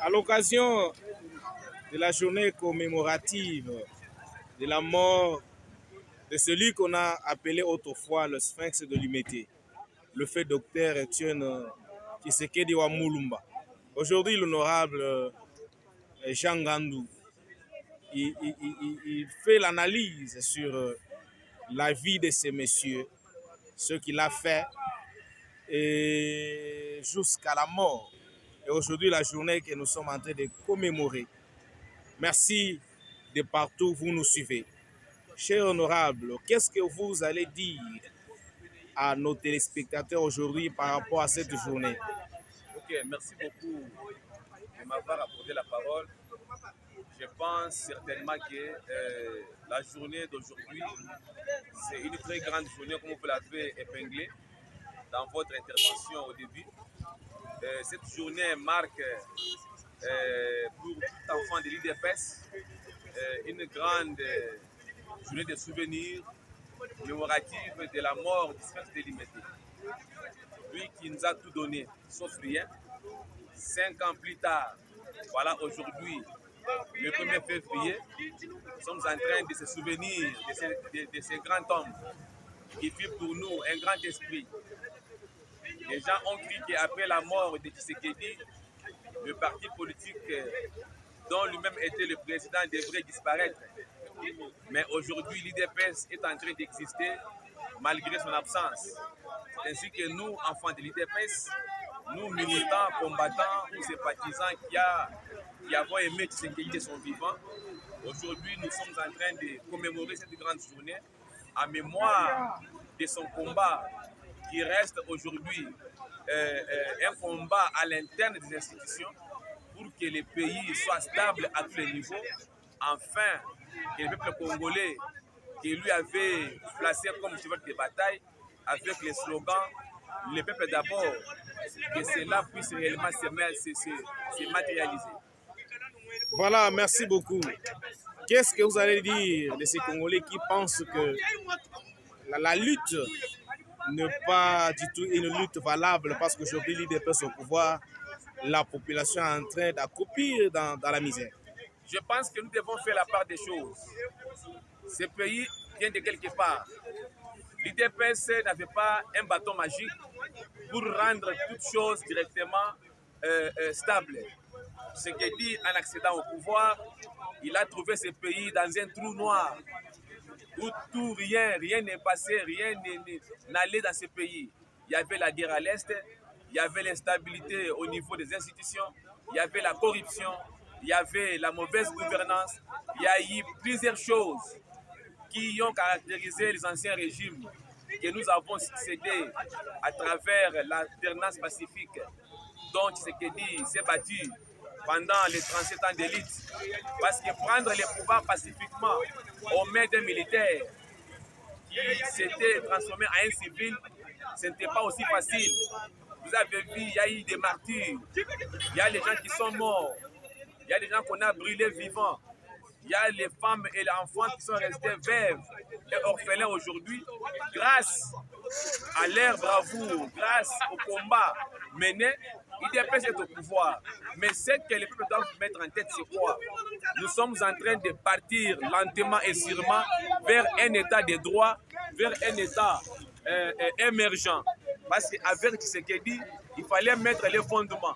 À l'occasion de la journée commémorative de la mort de celui qu'on a appelé autrefois le sphinx de l'Umété, le fait docteur Etienne Tshisekedi wa Mulumba. Aujourd'hui, l'honorable Jean Gandou, il fait l'analyse sur la vie de ces messieurs, ce qu'il a fait et jusqu'à la mort. Et aujourd'hui, la journée que nous sommes en train de commémorer. Merci de partout où vous nous suivez. Cher honorable, qu'est-ce que vous allez dire à nos téléspectateurs aujourd'hui par rapport à cette journée? Ok, merci beaucoup de m'avoir accordé la parole. Je pense certainement que la journée d'aujourd'hui, c'est une très grande journée, comme vous l'avez épinglé dans votre intervention au début. Cette journée marque pour tout enfant de l'IDPS une grande journée de souvenirs mémorative de la mort du sphinx de l'Umété. Lui qui nous a tout donné, sauf rien. 5 ans plus tard, voilà aujourd'hui, le 1er février, nous sommes en train de se souvenir de ces grands hommes qui fut pour nous un grand esprit. Les gens ont cru qu'après la mort de Tshisekedi, le parti politique dont lui-même était le président devrait disparaître. Mais aujourd'hui, l'IDPS est en train d'exister malgré son absence. Ainsi que nous, enfants de l'IDPS, nous militants, combattants ou sympathisants qui avons aimé Tshisekedi de son vivant, aujourd'hui nous sommes en train de commémorer cette grande journée en mémoire de son combat qui reste aujourd'hui un combat à l'interne des institutions pour que le pays soit stable à tous les niveaux, afin que le peuple congolais qui lui avait placé comme cheval de bataille avec le slogan « Le peuple d'abord », que cela puisse réellement se matérialiser. Voilà, merci beaucoup. Qu'est-ce que vous allez dire de ces Congolais qui pensent que la lutte n'est pas du tout une lutte valable parce qu'aujourd'hui l'IDPS au pouvoir, la population est en train d'accroupir dans la misère? Je pense que nous devons faire la part des choses. Ce pays vient de quelque part. L'IDPS n'avait pas un bâton magique pour rendre toutes choses directement stables. Ce qui dit en accédant au pouvoir, il a trouvé ce pays dans un trou noir où tout, rien n'est passé, rien n'allait dans ce pays. Il y avait la guerre à l'Est, il y avait l'instabilité au niveau des institutions, il y avait la corruption, il y avait la mauvaise gouvernance, il y a eu plusieurs choses qui ont caractérisé les anciens régimes que nous avons succédé à travers l'alternance pacifique dont Tshisekedi s'est battu pendant les 37 ans d'élite. Parce que prendre le pouvoir pacifiquement aux mains d'un militaire qui s'était transformé en un civil, ce n'était pas aussi facile. Vous avez vu, il y a eu des martyrs, il y a les gens qui sont morts, il y a des gens qu'on a brûlés vivants. Il y a les femmes et les enfants qui sont restés veuves et orphelins aujourd'hui grâce à leur bravoure, grâce au combat mené. l'IDPS est au pouvoir. Mais ce que les peuples doivent mettre en tête, c'est quoi? Nous sommes en train de partir lentement et sûrement vers un état de droit, vers un état émergent. Parce qu'avec Tshisekedi, il fallait mettre les fondements,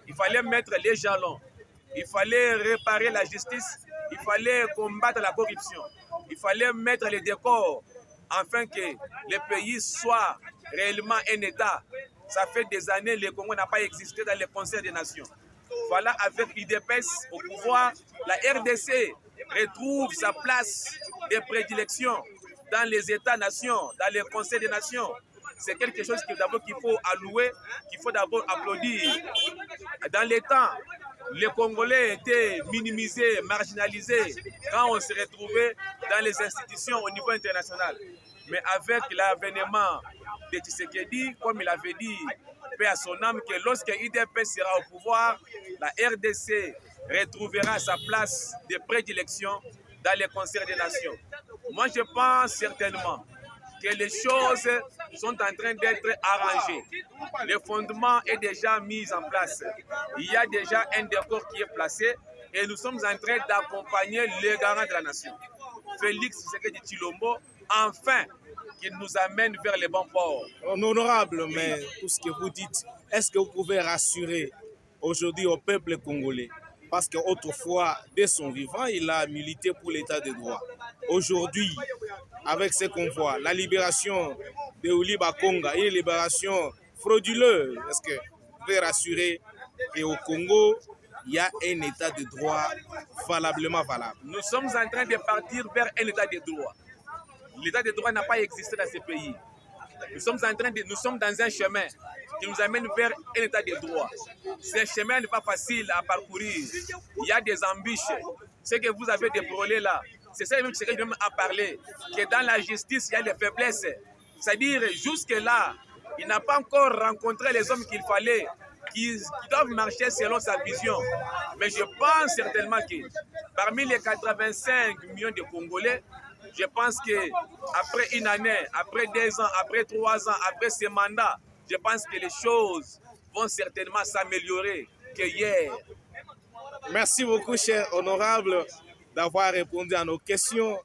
il fallait mettre les jalons, il fallait réparer la justice, il fallait combattre la corruption, il fallait mettre les décors afin que le pays soit réellement un État. Ça fait des années que le Congo n'a pas existé dans le Conseil des Nations. Voilà, avec l'IDPS au pouvoir, la RDC retrouve sa place de prédilection dans les États-nations, dans le Conseil des Nations. C'est quelque chose qu'il faut allouer, qu'il faut d'abord applaudir. Dans les temps, les Congolais étaient minimisés, marginalisés quand on se retrouvait dans les institutions au niveau international. Mais avec l'avènement de Tshisekedi, comme il avait dit, paix à son âme, que lorsque l'IDPS sera au pouvoir, la RDC retrouvera sa place de prédilection dans les concerts des nations. Moi, je pense certainement que les choses sont en train d'être arrangées. Le fondement est déjà mis en place. Il y a déjà un décor qui est placé et nous sommes en train d'accompagner le garant de la nation, Félix Tshisekedi Tshilombo, enfin, qu'il nous amène vers les bons ports. Honorable, mais tout ce que vous dites, est-ce que vous pouvez rassurer aujourd'hui au peuple congolais? Parce qu'autrefois, dès son vivant, il a milité pour l'état de droit. Aujourd'hui, avec ce qu'on voit, la libération de Ouli Bakonga, une libération frauduleuse, est-ce que vous pouvez rassurer qu'au Congo, il y a un état de droit valablement valable? Nous sommes en train de partir vers un état de droit. L'état de droit n'a pas existé dans ce pays. Nous sommes dans un chemin qui nous amène vers un état de droit. Ce chemin n'est pas facile à parcourir. Il y a des embûches. Ce que vous avez débrûlé là, c'est ça même ce que je viens à parler, que dans la justice, il y a des faiblesses. C'est-à-dire, jusque-là, il n'a pas encore rencontré les hommes qu'il fallait, qui doivent marcher selon sa vision. Mais je pense certainement que parmi les 85 millions de Congolais, je pense qu'après une année, après 2 ans, après 3 ans, après ce mandat, je pense que les choses vont certainement s'améliorer que hier. Merci beaucoup, cher honorable, d'avoir répondu à nos questions.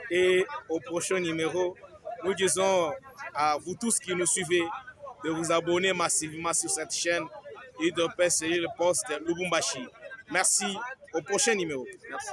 Et au prochain numéro, nous disons à vous tous qui nous suivez de vous abonner massivement sur cette chaîne et de passer le poste Lubumbashi. Merci. Au prochain numéro. Merci.